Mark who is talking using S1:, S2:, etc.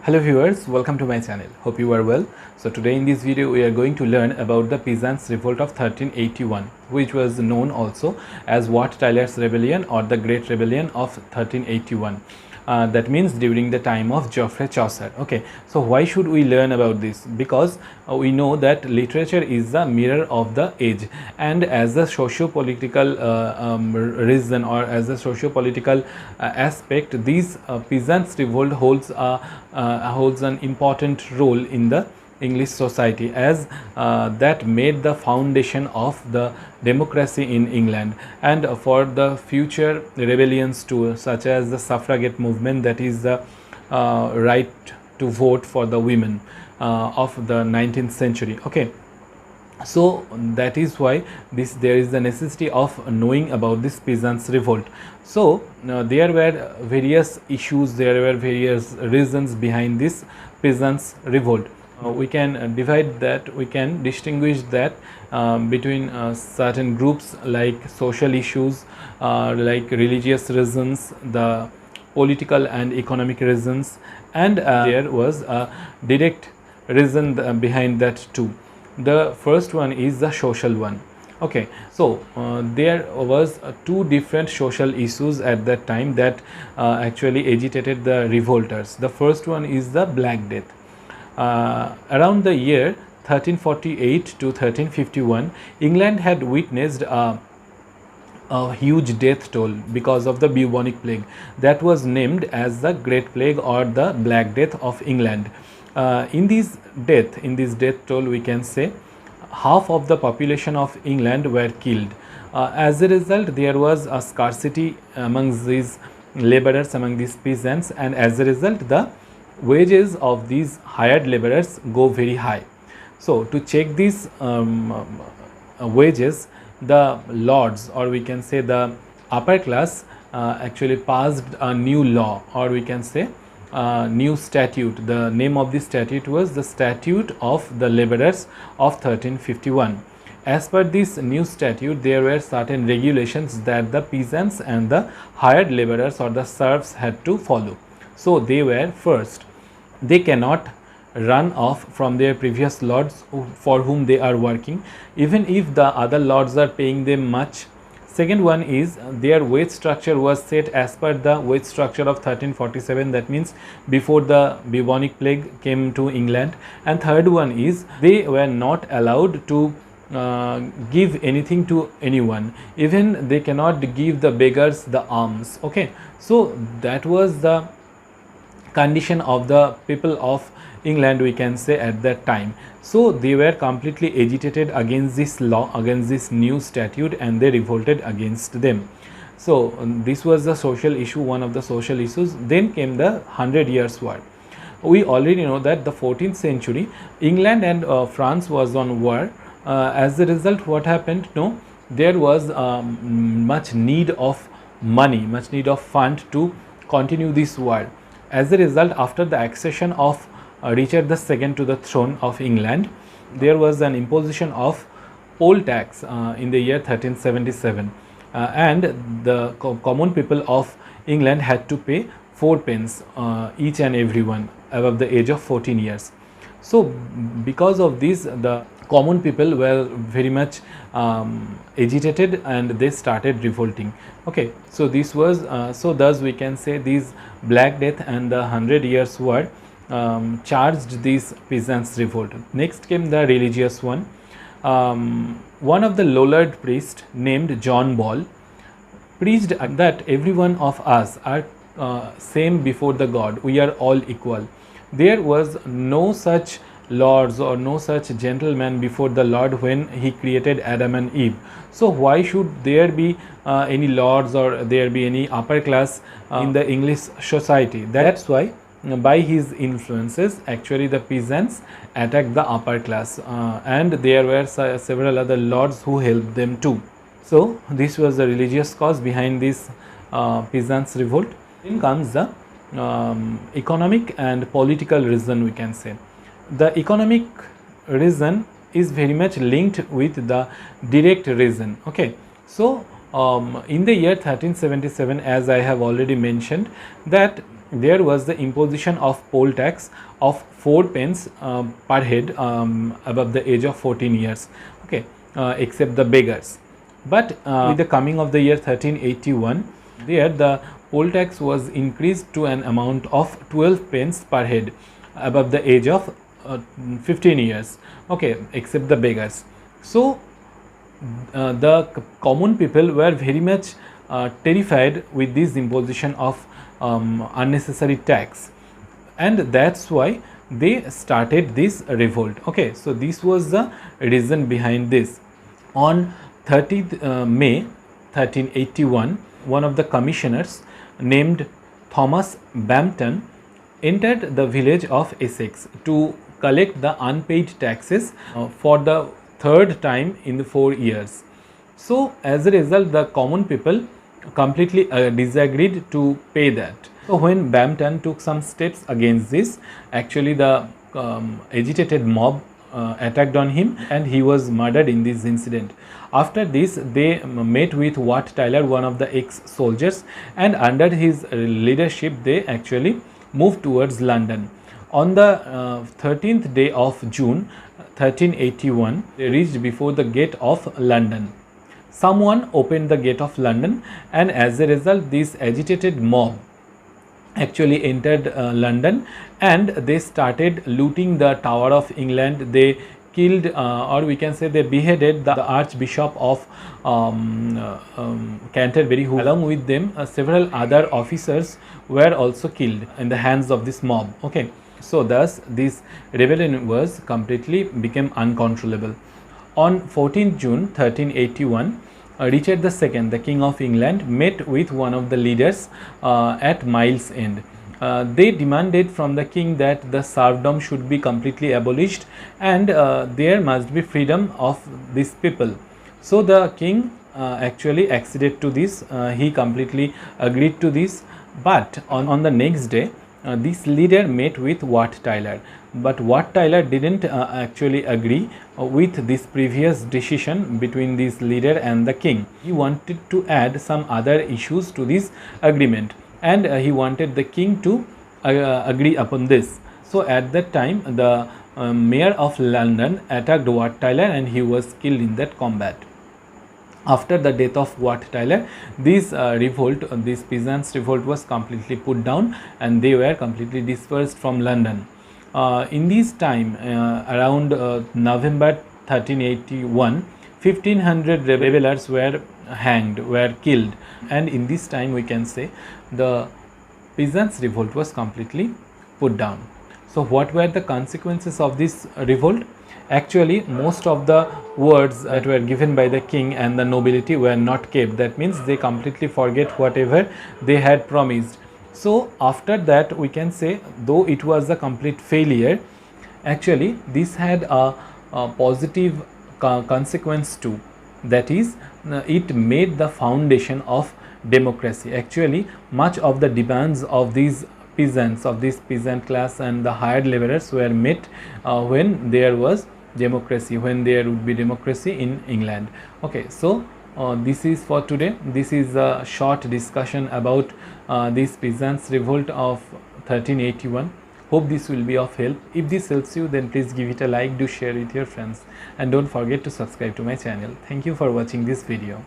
S1: Hello viewers, welcome to my channel. Hope you are well. So today in this video we are going to learn about the Peasants Revolt of 1381, which was known also as Wat Tyler's Rebellion or the Great Rebellion of 1381. That means during the time of Geoffrey Chaucer. Okay, so why should we learn about this? Because we know that literature is the mirror of the age, and as a socio-political reason or as a socio-political aspect, these Peasants Revolt holds an important role in the English society, as that made the foundation of the democracy in England, and for the future rebellions too, such as the suffragette movement, that is the right to vote for the women of the 19th century. Okay, so that is why there is the necessity of knowing about this Peasants Revolt. So there were various issues, there were various reasons behind this Peasants Revolt. We can divide that, we can distinguish that between certain groups like social issues, like religious reasons, the political and economic reasons, and there was a direct reason behind that too. The first one is the social one. Okay, so there was two different social issues at that time that actually agitated the revolters. The first one is the Black Death. Around the year 1348 to 1351, England had witnessed a huge death toll because of the bubonic plague that was named as the Great Plague or the Black Death of England. In this death toll, we can say half of the population of England were killed. As a result, there was a scarcity amongst these laborers, among these peasants, and as a result, the wages of these hired laborers go very high. So to check these wages, the lords, or we can say the upper class, actually passed a new law, or we can say new statute. The name of this statute was the Statute of the Laborers of 1351. As per this new statute, there were certain regulations that the peasants and the hired laborers or the serfs had to follow. So they were, first, they cannot run off from their previous lords for whom they are working, even if the other lords are paying them much. Second one is their wage structure was set as per the wage structure of 1347, that means before the bubonic plague came to England. And third one is they were not allowed to give anything to anyone, even they cannot give the beggars the alms. Okay, so that was the condition of the people of England, we can say, at that time. So they were completely agitated against this law, against this new statute, and they revolted against them. So this was the social issue, one of the social issues. Then came the 100 Years' War. We already know that the 14th century England and France was on war. As a result, what happened? No, there was much need of money, much need of fund to continue this war. As a result, after the accession of Richard II to the throne of England, there was an imposition of poll tax in the year 1377, and the common people of England had to pay 4 pence each and every one above the age of 14 years. So because of this, the common people were very much agitated and they started revolting. Okay, so this was so thus we can say these Black Death and the 100 Years' War charged this Peasants Revolt. Next came the religious one. One of the Lollard priests named John Ball preached that every one of us are same before the God, we are all equal. There was no such lords or no such gentleman before the Lord when he created Adam and Eve. So why should there be any lords or there be any upper class in the English society? That's why by his influences actually the peasants attacked the upper class, and there were several other lords who helped them too. So this was the religious cause behind this Peasants Revolt. Then comes the economic and political reason, we can say. The economic reason is very much linked with the direct reason. Okay, so in the year 1377, as I have already mentioned, that there was the imposition of poll tax of 4 pence per head above the age of 14 years, okay, except the beggars. But with the coming of the year 1381, there the poll tax was increased to an amount of 12 pence per head above the age of 15 years, okay, except the beggars. So the common people were very much terrified with this imposition of unnecessary tax, and that's why they started this revolt, okay. So this was the reason behind this. On 30th May 1381, one of the commissioners named Thomas Bampton entered the village of Essex to collect the unpaid taxes for the third time in the 4 years. So as a result, the common people completely disagreed to pay that. So when Bampton took some steps against this, actually the agitated mob attacked on him and he was murdered in this incident. After this, they met with Wat Tyler, one of the ex-soldiers, and under his leadership they actually moved towards London. On the 13th day of June 1381, they reached before the gate of London. Someone opened the gate of London, and as a result this agitated mob actually entered London, and they started looting the Tower of England. They killed or we can say they beheaded the Archbishop of Canterbury, who along with them several other officers were also killed in the hands of this mob, okay. So thus this rebellion was completely became uncontrollable. On 14th June 1381, Richard II, the King of England, met with one of the leaders at Miles End. They demanded from the king that the serfdom should be completely abolished and there must be freedom of these people. So the king actually acceded to this, he completely agreed to this. But on the next day, this leader met with Wat Tyler, but Wat Tyler didn't actually agree with this previous decision between this leader and the king. He wanted to add some other issues to this agreement, and he wanted the king to agree upon this. So at that time, the mayor of London attacked Wat Tyler and he was killed in that combat. After the death of Wat Tyler, this revolt, this Peasants Revolt was completely put down and they were completely dispersed from London. In this time, around November 1381, 1500 rebels were hanged, were killed, and in this time we can say the Peasants Revolt was completely put down. So what were the consequences of this revolt? Actually, most of the words that were given by the king and the nobility were not kept. That means they completely forget whatever they had promised. So after that, we can say, though it was a complete failure, actually this had a positive consequence too. That is, it made the foundation of democracy. Actually, much of the demands of these peasants, of this peasant class and the hired laborers were met when there was democracy, when there would be democracy in England. Okay, so this is for today. This is a short discussion about this Peasants Revolt of 1381. Hope this will be of help. If this helps you, then please give it a like, do share with your friends, and don't forget to subscribe to my channel. Thank you for watching this video.